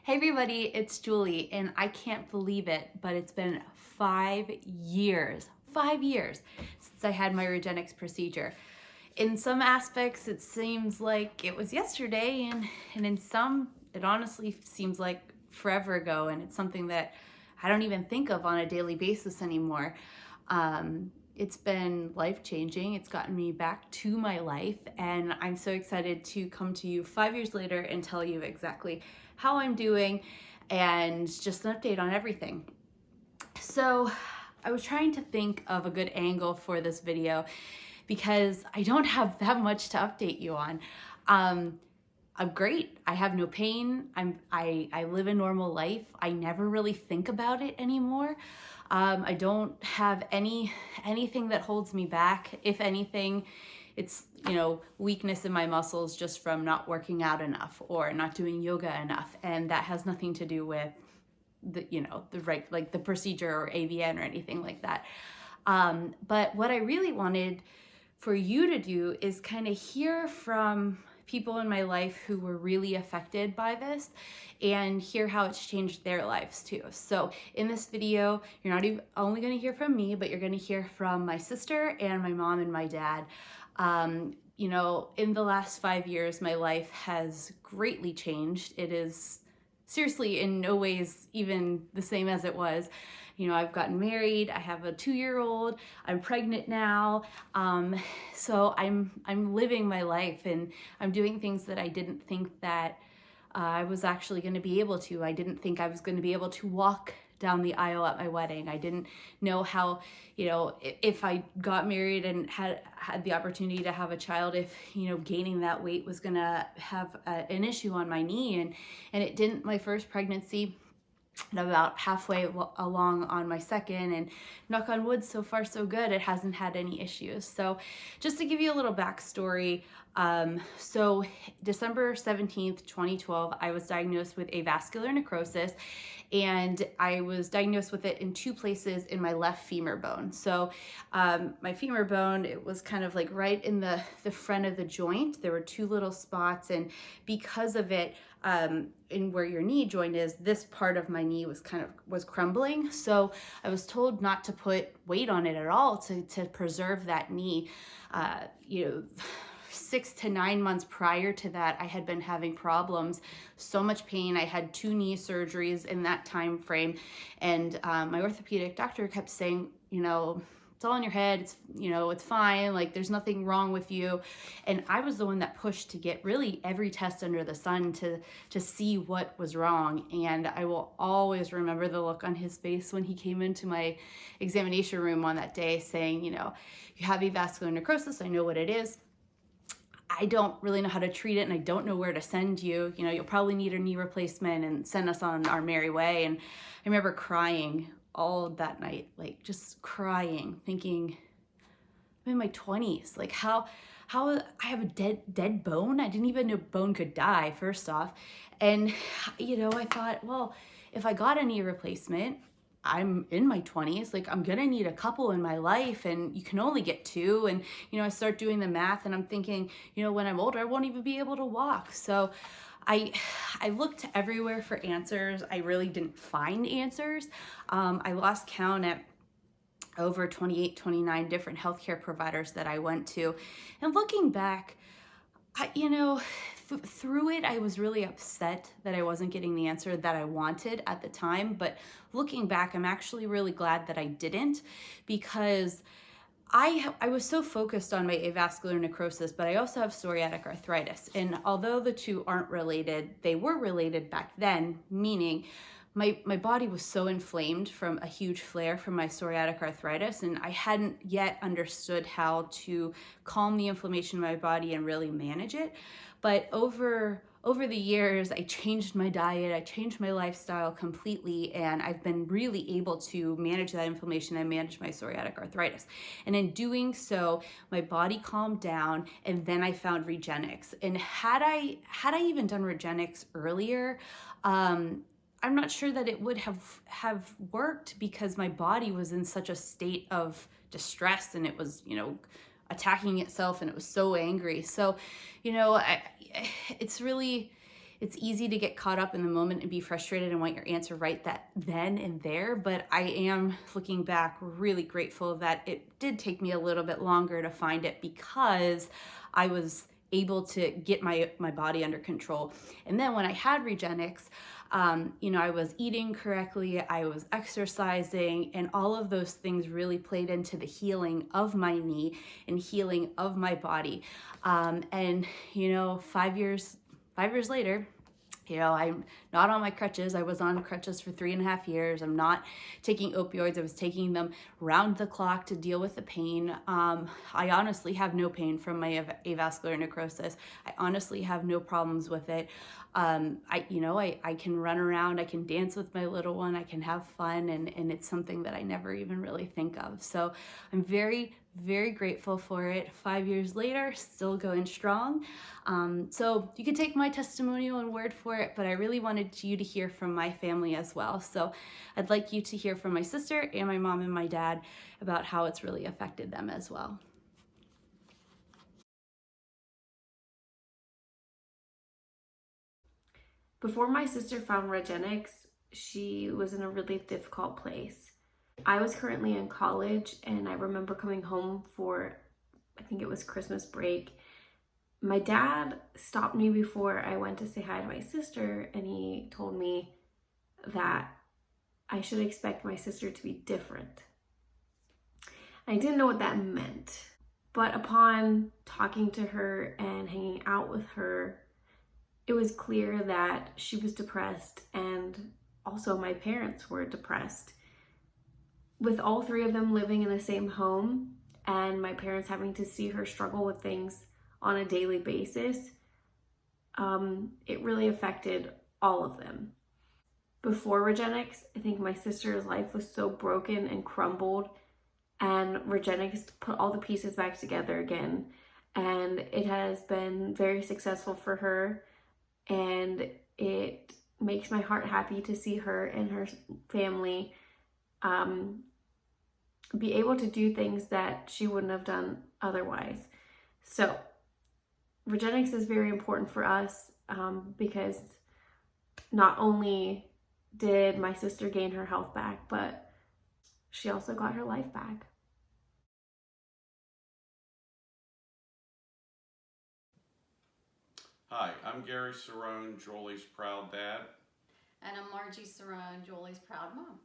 Hey everybody, it's Julie, and I can't believe it, but it's been 5 years, 5 years since I had my Regenexx procedure. In some aspects, it seems like it was yesterday, and in some, it honestly seems like forever ago, and it's something that I don't even think of on a daily basis anymore. It's been life-changing. It's gotten me back to my life, and I'm so excited to come to you 5 years later and tell you exactly how I'm doing and just an update on everything. So I was trying to think of a good angle for this video because I don't have that much to update you on. I'm great. I have no pain. I live a normal life. I never really think about it anymore. I don't have anything that holds me back. If anything, it's, weakness in my muscles just from not working out enough or not doing yoga enough. And that has nothing to do with the procedure or AVN or anything like that. But what I really wanted for you to do is kind of hear from people in my life who were really affected by this and hear how it's changed their lives too. So in this video, you're not even only going to hear from me, but you're going to hear from my sister and my mom and my dad. In the last 5 years, my life has greatly changed. It is seriously in no ways even the same as it was. I've gotten married, I have a 2-year-old, I'm pregnant now. So I'm living my life and I'm doing things that I didn't think that I was actually going to be able to. I didn't think I was going to be able to walk down the aisle at my wedding. I didn't know how, if I got married and had the opportunity to have a child, if, gaining that weight was going to have an issue on my knee. And it didn't. My first pregnancy, and about halfway along on my second, and knock on wood, so far so good, it hasn't had any issues. So just to give you a little backstory, so December 17th, 2012, I was diagnosed with avascular necrosis, and I was diagnosed with it in 2 places in my left femur bone. So my femur bone, it was kind of like right in the front of the joint. There were 2 little spots, and because of it, in where your knee joint is, this part of my knee was crumbling. So I was told not to put weight on it at all to preserve that knee. 6 to 9 months prior to that, I had been having problems, so much pain. I had 2 knee surgeries in that time frame, and my orthopedic doctor kept saying, it's all in your head, it's fine, like there's nothing wrong with you. And I was the one that pushed to get really every test under the sun to see what was wrong. And I will always remember the look on his face when he came into my examination room on that day saying, you have avascular necrosis, I know what it is. I don't really know how to treat it, and I don't know where to send you. You'll probably need a knee replacement and send us on our merry way. And I remember crying all that night, like just crying, thinking, I'm in my 20s. Like how I have a dead bone? I didn't even know bone could die, first off. And, I thought, well, if I got a knee replacement, I'm in my 20s, like I'm gonna need a couple in my life, and you can only get 2. And, I start doing the math, and I'm thinking, when I'm older, I won't even be able to walk. So I looked everywhere for answers. I really didn't find answers. I lost count at over 28, 29 different healthcare providers that I went to. And looking back, through it, I was really upset that I wasn't getting the answer that I wanted at the time. But looking back, I'm actually really glad that I didn't, because I was so focused on my avascular necrosis, but I also have psoriatic arthritis. And although the 2 aren't related, they were related back then, meaning my body was so inflamed from a huge flare from my psoriatic arthritis, and I hadn't yet understood how to calm the inflammation in my body and really manage it. But over the years, I changed my diet, I changed my lifestyle completely, and I've been really able to manage that inflammation and manage my psoriatic arthritis. And in doing so, my body calmed down, and then I found Regenexx. And had I even done Regenexx earlier, I'm not sure that it would have worked, because my body was in such a state of distress, and it was, attacking itself, and it was so angry. So, it's really, it's easy to get caught up in the moment and be frustrated and want your answer right that then and there. But I am, looking back, really grateful that it did take me a little bit longer to find it, because I was able to get my body under control. And then when I had Regenexx, I was eating correctly, I was exercising, and all of those things really played into the healing of my knee and healing of my body. And 5 years later, I'm not on my crutches. I was on crutches for 3.5 years. I'm not taking opioids. I was taking them round the clock to deal with the pain. I honestly have no pain from my avascular necrosis. I honestly have no problems with it. I can run around, I can dance with my little one, I can have fun, and it's something that I never even really think of. So I'm very, very grateful for it. 5 years later, still going strong. So you can take my testimonial and word for it, but I really wanted you to hear from my family as well. So I'd like you to hear from my sister and my mom and my dad about how it's really affected them as well. Before my sister found Regenexx, she was in a really difficult place. I was currently in college, and I remember coming home for, I think it was Christmas break. My dad stopped me before I went to say hi to my sister, and he told me that I should expect my sister to be different. I didn't know what that meant, but upon talking to her and hanging out with her, it was clear that she was depressed, and also my parents were depressed. With all three of them living in the same home and my parents having to see her struggle with things on a daily basis, it really affected all of them. Before Regenexx, I think my sister's life was so broken and crumbled, and Regenexx put all the pieces back together again, and it has been very successful for her. And it makes my heart happy to see her and her family be able to do things that she wouldn't have done otherwise. So Regenexx is very important for us because not only did my sister gain her health back, but she also got her life back. Hi, I'm Gary Cerrone, Jolie's proud dad. And I'm Margie Cerrone, Jolie's proud mom.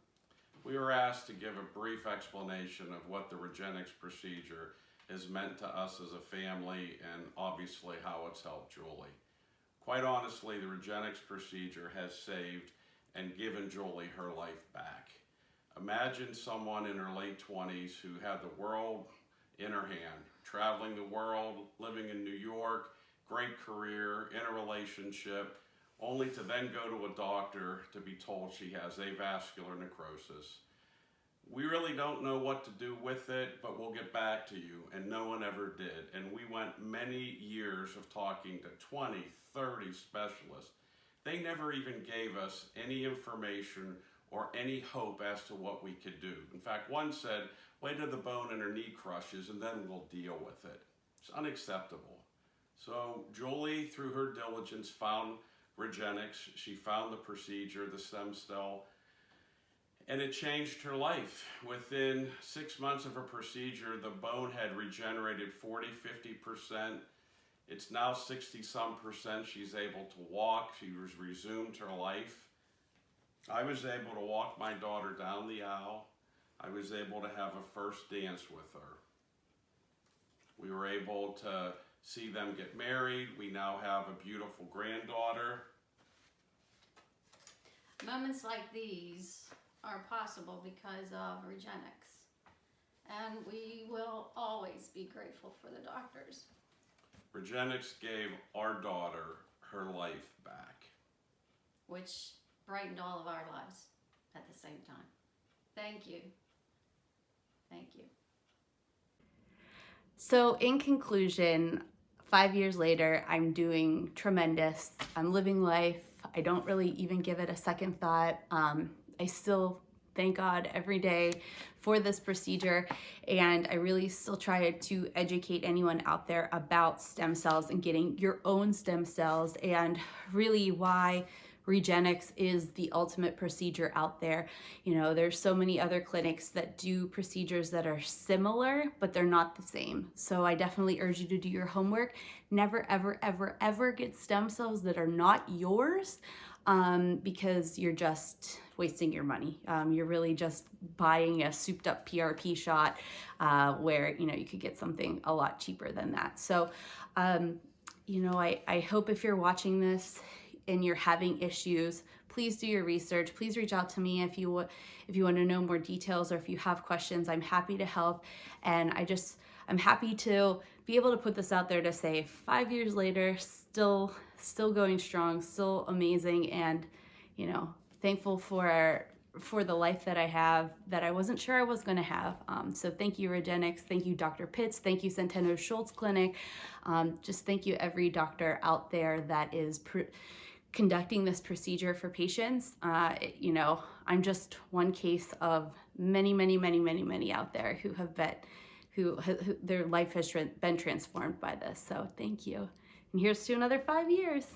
We were asked to give a brief explanation of what the Regenexx procedure has meant to us as a family, and obviously how it's helped Jolie. Quite honestly, the Regenexx procedure has saved and given Jolie her life back. Imagine someone in her late 20s who had the world in her hand, traveling the world, living in New York, great career, in a relationship, only to then go to a doctor to be told she has avascular necrosis. We really don't know what to do with it, but we'll get back to you, and no one ever did. And we went many years of talking to 20, 30 specialists. They never even gave us any information or any hope as to what we could do. In fact, one said, wait till the bone in her knee crushes and then we'll deal with it. It's unacceptable. So Jolie, through her diligence, found Regenexx. She found the procedure, the stem cell, and it changed her life. Within 6 months of her procedure, the bone had regenerated 40–50%. It's now 60-some%. She's able to walk. She has resumed her life. I was able to walk my daughter down the aisle. I was able to have a first dance with her. We were able to see them get married. We now have a beautiful granddaughter. Moments like these are possible because of Regenexx. And we will always be grateful for the doctors. Regenexx gave our daughter her life back, which brightened all of our lives at the same time. Thank you. Thank you. So in conclusion, 5 years later, I'm doing tremendous. I'm living life. I don't really even give it a second thought. I still thank God every day for this procedure. And I really still try to educate anyone out there about stem cells and getting your own stem cells, and really why Regenexx is the ultimate procedure out there. You know, there's so many other clinics that do procedures that are similar, but they're not the same. So I definitely urge you to do your homework. Never, ever, ever, ever get stem cells that are not yours, because you're just wasting your money. You're really just buying a souped up PRP shot, where, you know, you could get something a lot cheaper than that. So, you know, I hope if you're watching this and you're having issues, please do your research. Please reach out to me if you want to know more details, or if you have questions. I'm happy to help. And I'm happy to be able to put this out there to say 5 years later, still going strong, still amazing, and, you know, thankful for the life that I have that I wasn't sure I was going to have. So thank you, Regenexx. Thank you, Dr. Pitts. Thank you, Centeno Schultz Clinic. Just thank you, every doctor out there that is conducting this procedure for patients. You know, I'm just one case of many, many, many, many, many out there who their life has been transformed by this. So thank you. And here's to another 5 years.